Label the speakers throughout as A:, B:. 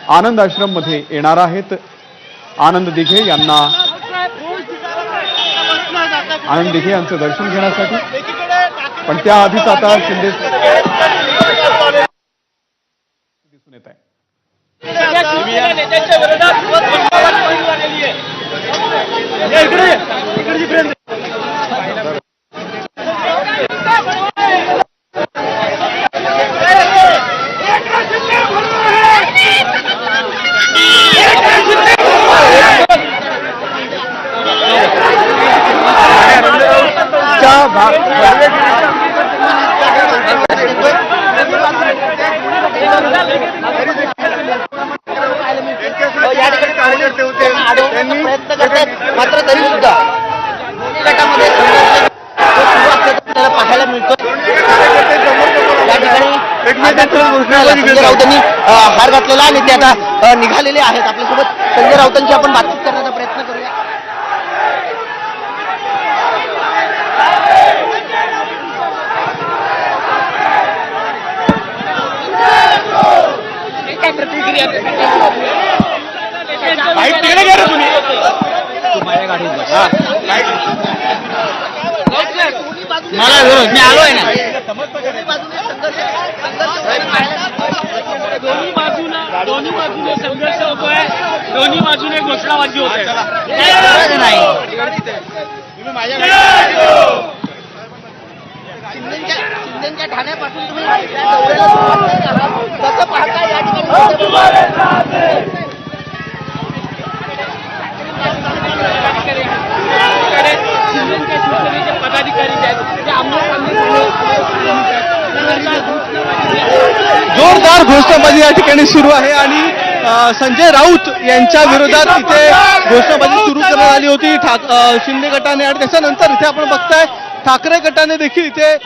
A: आनंद आश्रम मध्ये येणार आहेत। आनंद दिघे यांना आनंद दिघे यांचं दर्शन घेण्यासाठी, पण त्याआधीच आता शिंदे दिसून येत आहे।
B: मात्र तरी सुद्धा गटामध्ये पाहायला मिळतो। संजय राऊतांनी हार घातलेला आणि ते आता निघालेले आहेत। आपल्यासोबत संजय राऊतांची आपण बातचीत करण्याचा प्रयत्न करूया। काय प्रतिक्रिया मला विरोध मी आलोय ना।
C: दोन्ही बाजूने संघर्ष होतोय, दोन्ही बाजूने घोषणाबाजी होते।
B: शिंदेच्या ठाण्यापासून तुम्ही कसं पाहता या
D: जोरदार घोषणाबाजी या ठिकाणी सुरू आहे आणि संजय राऊत यांच्या विरोधात इथे घोषणाबाजी सुरू करण्यात आली होती शिंदे गटाने, आणि त्याच्यानंतर इथे आपण बघताय ठाकरे गटाने देखील इथे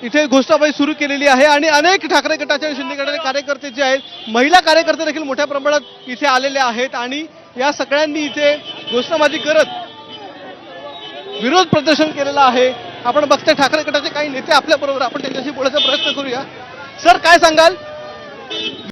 D: इथे घोषणाबाजी सुरू केलेली आहे आणि अनेक ठाकरे गटाचे आणि शिंदे गटाचे कार्यकर्ते जे आहेत, महिला कार्यकर्ते देखील मोठ्या प्रमाणात इथे आलेले आहेत आणि या सगळ्यांनी इथे घोषणाबाजी करत विरोध प्रदर्शन केलेलं आहे। आपण बघताय ठाकरे गटाचे काही नेते आपल्या बरोबर, आपण त्यांच्याशी बोलायचा प्रयत्न करूया। सर, काय सांगाल?